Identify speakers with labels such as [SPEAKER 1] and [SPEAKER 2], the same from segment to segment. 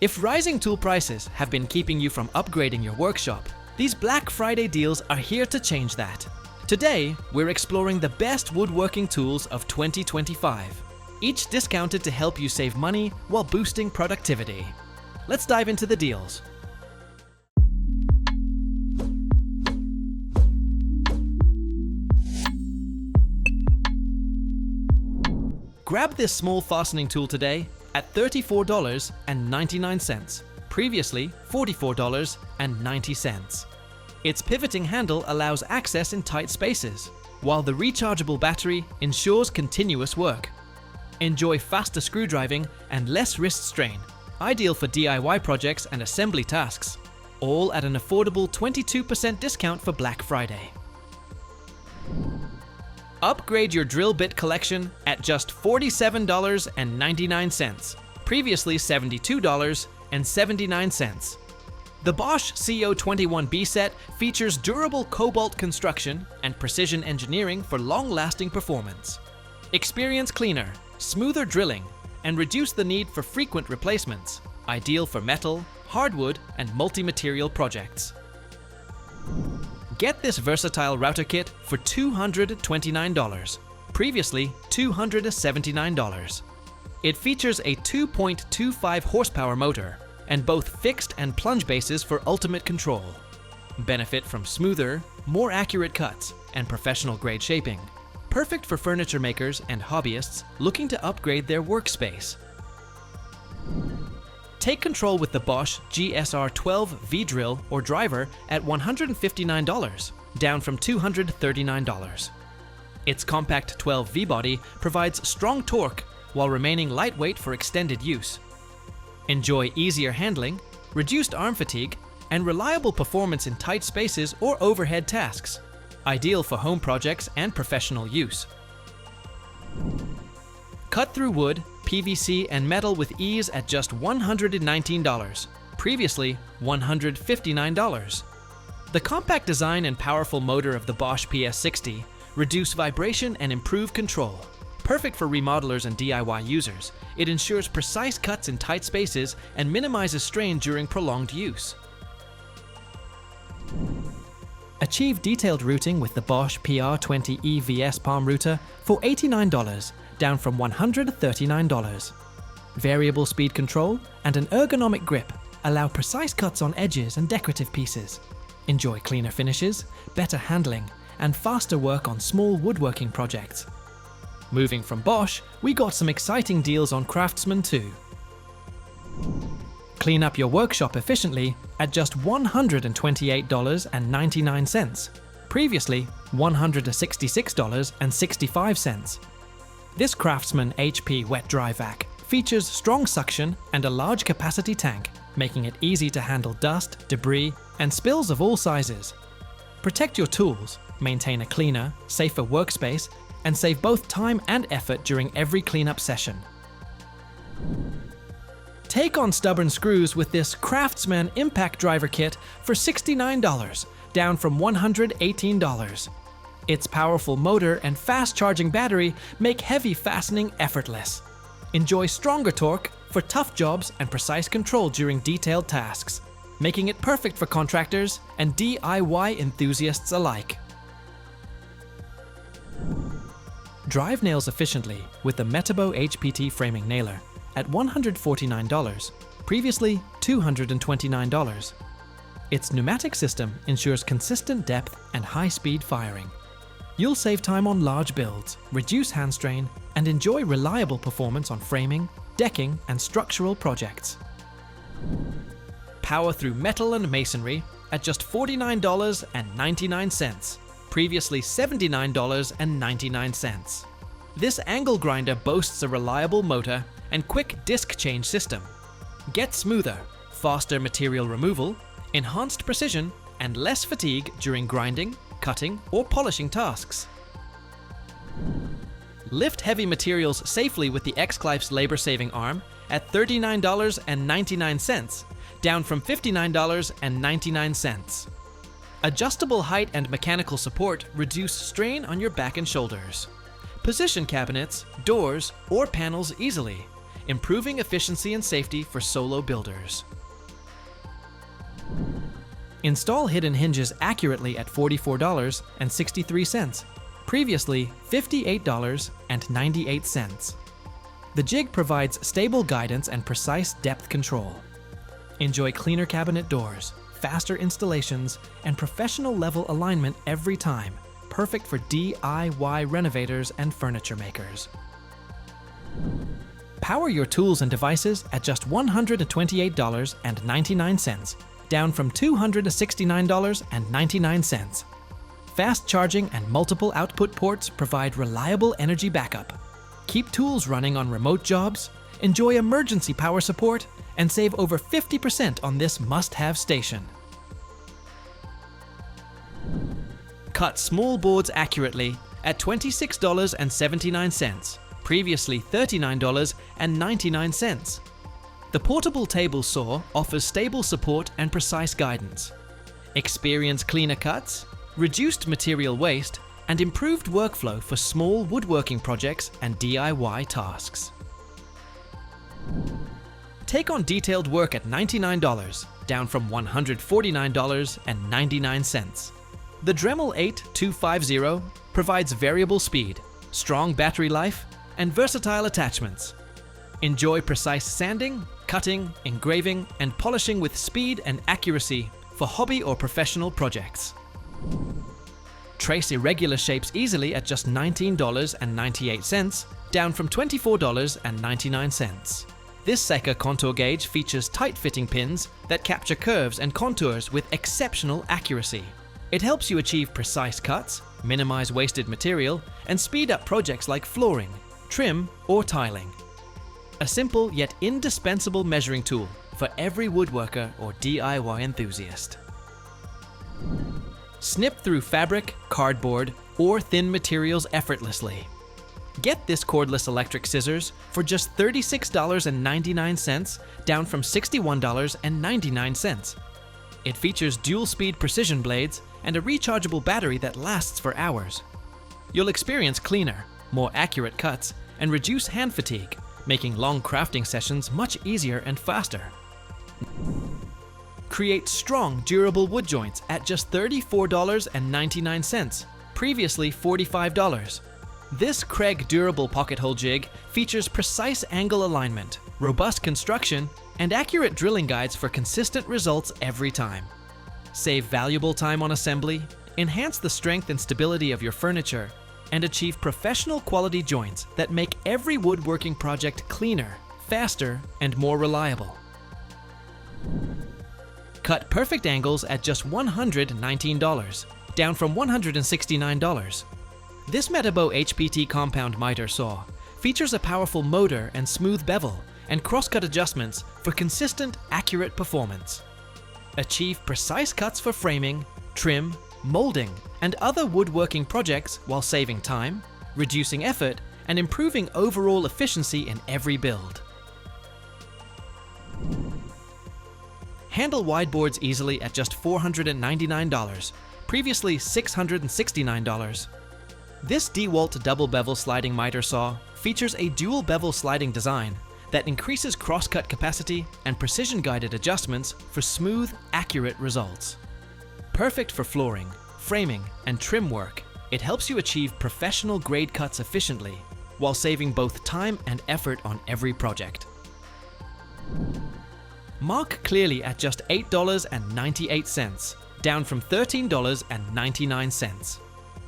[SPEAKER 1] If rising tool prices have been keeping you from upgrading your workshop, these Black Friday deals are here to change that. Today, we're exploring the best woodworking tools of 2025, each discounted to help you save money while boosting productivity. Let's dive into the deals. Grab this small fastening tool today at $34.99, previously $44.90. Its pivoting handle allows access in tight spaces, while the rechargeable battery ensures continuous work. Enjoy faster screwdriving and less wrist strain, ideal for DIY projects and assembly tasks, all at an affordable 22% discount for Black Friday. Upgrade your drill bit collection at just $47.99, previously $72.79. The Bosch CO21B set features durable cobalt construction and precision engineering for long-lasting performance. Experience cleaner, smoother drilling, and reduce the need for frequent replacements, ideal for metal, hardwood, and multi-material projects. Get this versatile router kit for $229, previously $279. It features a 2.25 horsepower motor and both fixed and plunge bases for ultimate control. Benefit from smoother, more accurate cuts and professional grade shaping. Perfect for furniture makers and hobbyists looking to upgrade their workspace. Take control with the Bosch GSR12 V-drill or driver at $159, down from $239. Its compact 12 V-body provides strong torque while remaining lightweight for extended use. Enjoy easier handling, reduced arm fatigue, and reliable performance in tight spaces or overhead tasks, ideal for home projects and professional use. Cut through wood, PVC, and metal with ease at just $119, previously $159. The compact design and powerful motor of the Bosch PS60 reduce vibration and improve control. Perfect for remodelers and DIY users, it ensures precise cuts in tight spaces and minimizes strain during prolonged use. Achieve detailed routing with the Bosch PR20 EVS palm router for $89, down from $139. Variable speed control and an ergonomic grip allow precise cuts on edges and decorative pieces. Enjoy cleaner finishes, better handling, and faster work on small woodworking projects. Moving from Bosch, we got some exciting deals on CRAFTSMAN too. Clean up your workshop efficiently at just $128.99, previously $166.65. This CRAFTSMAN HP wet dry vac features strong suction and a large capacity tank, making it easy to handle dust, debris, and spills of all sizes. Protect your tools, maintain a cleaner, safer workspace, and save both time and effort during every cleanup session. Take on stubborn screws with this CRAFTSMAN Impact Driver Kit for $69, down from $118. Its powerful motor and fast-charging battery make heavy fastening effortless. Enjoy stronger torque for tough jobs and precise control during detailed tasks, making it perfect for contractors and DIY enthusiasts alike. Drive nails efficiently with the Metabo HPT framing nailer at $149, previously $229. Its pneumatic system ensures consistent depth and high-speed firing. You'll save time on large builds, reduce hand strain, and enjoy reliable performance on framing, decking, and structural projects. Power through metal and masonry at just $49.99, previously $79.99. This angle grinder boasts a reliable motor and quick disc change system. Get smoother, faster material removal, enhanced precision, and less fatigue during grinding, cutting, or polishing tasks. Lift heavy materials safely with the Xclifes labor-saving arm at $39.99, down from $59.99. Adjustable height and mechanical support reduce strain on your back and shoulders. Position cabinets, doors, or panels easily. improving efficiency and safety for solo builders. Install hidden hinges accurately at $44.63, previously $58.98. The jig provides stable guidance and precise depth control. Enjoy cleaner cabinet doors, faster installations, and professional level alignment every time, perfect for DIY renovators and furniture makers. Power your tools and devices at just $128.99, down from $269.99. Fast charging and multiple output ports provide reliable energy backup. Keep tools running on remote jobs, enjoy emergency power support, and save over 50% on this must-have station. Cut small boards accurately at $26.79, previously $39.99. The portable table saw offers stable support and precise guidance. Experience cleaner cuts, reduced material waste, and improved workflow for small woodworking projects and DIY tasks. Take on detailed work at $99, down from $149.99. The Dremel 8250 provides variable speed, strong battery life, and versatile attachments. Enjoy precise sanding, cutting, engraving, and polishing with speed and accuracy for hobby or professional projects. Trace irregular shapes easily at just $19.98, down from $24.99. This Seika contour gauge features tight-fitting pins that capture curves and contours with exceptional accuracy. It helps you achieve precise cuts, minimize wasted material, and speed up projects like flooring, trim, or tiling. A simple yet indispensable measuring tool for every woodworker or DIY enthusiast. Snip through fabric, cardboard, or thin materials effortlessly. Get this cordless electric scissors for just $36.99, down from $61.99. It features dual-speed precision blades and a rechargeable battery that lasts for hours. You'll experience cleaner, more accurate cuts and reduce hand fatigue, making long crafting sessions much easier and faster. Create strong, durable wood joints at just $34.99, previously $45. This KREG durable pocket hole jig features precise angle alignment, robust construction, and accurate drilling guides for consistent results every time. Save valuable time on assembly, enhance the strength and stability of your furniture, and achieve professional quality joints that make every woodworking project cleaner, faster, and more reliable. Cut perfect angles at just $119, down from $169. This Metabo HPT compound miter saw features a powerful motor and smooth bevel and crosscut adjustments for consistent, accurate performance. Achieve precise cuts for framing, trim, molding, and other woodworking projects while saving time, reducing effort, and improving overall efficiency in every build. Handle wide boards easily at just $499, previously $669. This DeWalt double bevel sliding miter saw features a dual bevel sliding design that increases crosscut capacity and precision-guided adjustments for smooth, accurate results. Perfect for flooring, framing, and trim work, it helps you achieve professional grade cuts efficiently while saving both time and effort on every project. Mark clearly at just $8.98, down from $13.99.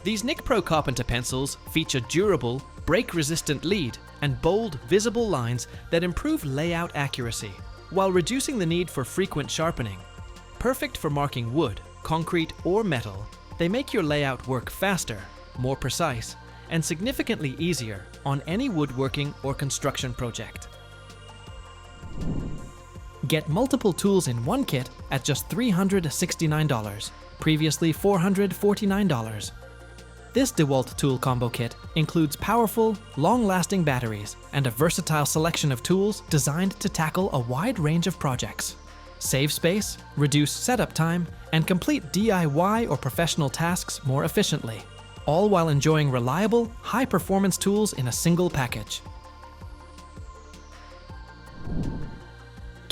[SPEAKER 1] These Nicpro Carpenter pencils feature durable, break-resistant lead and bold, visible lines that improve layout accuracy, while reducing the need for frequent sharpening. Perfect for marking wood, concrete, or metal, they make your layout work faster, more precise, and significantly easier on any woodworking or construction project. Get multiple tools in one kit at just $369, previously $449. This DeWalt tool combo kit includes powerful, long-lasting batteries and a versatile selection of tools designed to tackle a wide range of projects. Save space, reduce setup time, and complete DIY or professional tasks more efficiently, all while enjoying reliable, high-performance tools in a single package.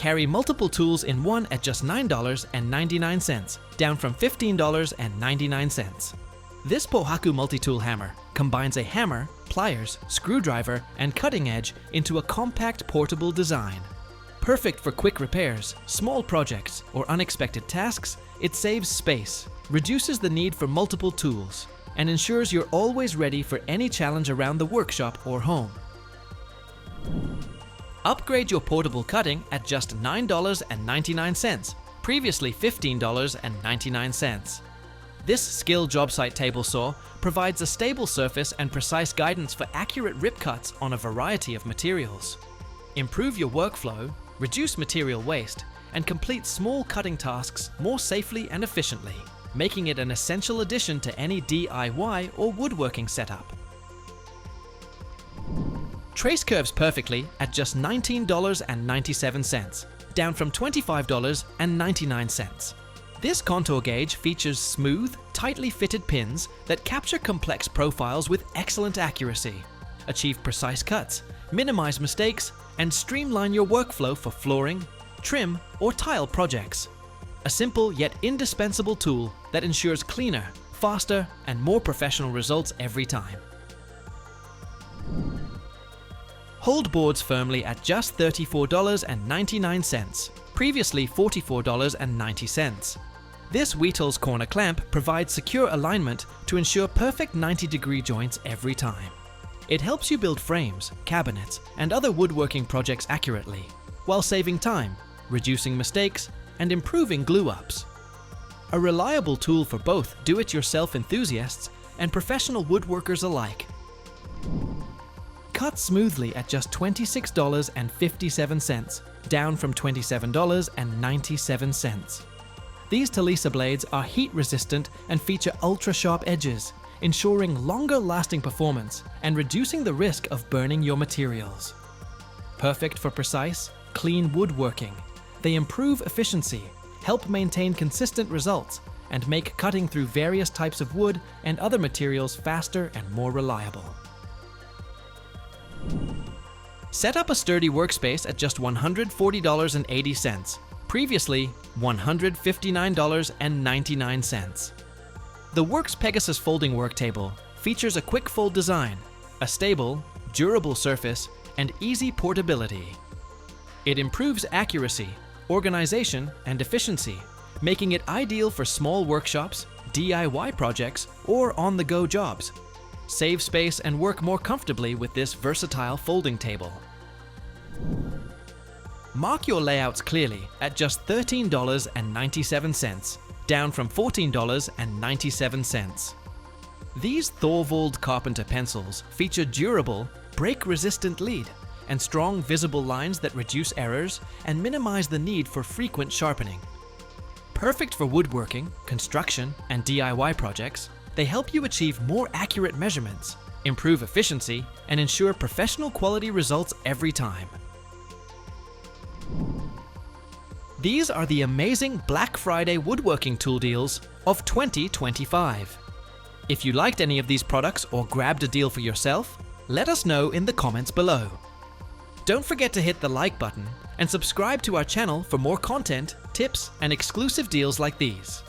[SPEAKER 1] carry multiple tools in one at just $9.99, down from $15.99. This Pohaku multi-tool hammer combines a hammer, pliers, screwdriver, and cutting edge into a compact portable design. Perfect for quick repairs, small projects, or unexpected tasks, it saves space, reduces the need for multiple tools, and ensures you're always ready for any challenge around the workshop or home. Upgrade your portable cutting at just $9.99, previously $15.99. This SKIL Jobsite table saw provides a stable surface and precise guidance for accurate rip cuts on a variety of materials. Improve your workflow, reduce material waste, and complete small cutting tasks more safely and efficiently, making it an essential addition to any DIY or woodworking setup. Trace curves perfectly at just $19.97, down from $25.99. This contour gauge features smooth, tightly fitted pins that capture complex profiles with excellent accuracy, achieve precise cuts, minimize mistakes, and streamline your workflow for flooring, trim, or tile projects. A simple yet indispensable tool that ensures cleaner, faster, and more professional results every time. Hold boards firmly at just $34.99, previously $44.90. This WETOLS corner clamp provides secure alignment to ensure perfect 90-degree joints every time. It helps you build frames, cabinets, and other woodworking projects accurately, while saving time, reducing mistakes, and improving glue-ups. A reliable tool for both do-it-yourself enthusiasts and professional woodworkers alike. Cut smoothly at just $26.57, down from $27.97. These TOLESA blades are heat-resistant and feature ultra-sharp edges, ensuring longer-lasting performance and reducing the risk of burning your materials. Perfect for precise, clean woodworking, they improve efficiency, help maintain consistent results, and make cutting through various types of wood and other materials faster and more reliable. Set up a sturdy workspace at just $140.80, previously $159.99. The Worx Pegasus folding work table features a quick fold design, a stable, durable surface, and easy portability. It improves accuracy, organization, and efficiency, making it ideal for small workshops, DIY projects, or on-the-go jobs. Save space and work more comfortably with this versatile folding table. Mark your layouts clearly at just $13.97, down from $14.97. These THORVALD Carpenter pencils feature durable, break-resistant lead and strong visible lines that reduce errors and minimize the need for frequent sharpening. Perfect for woodworking, construction, and DIY projects, they help you achieve more accurate measurements, improve efficiency, and ensure professional quality results every time. These are the amazing Black Friday woodworking tool deals of 2025. If you liked any of these products or grabbed a deal for yourself, let us know in the comments below. Don't forget to hit the like button and subscribe to our channel for more content, tips, and exclusive deals like these.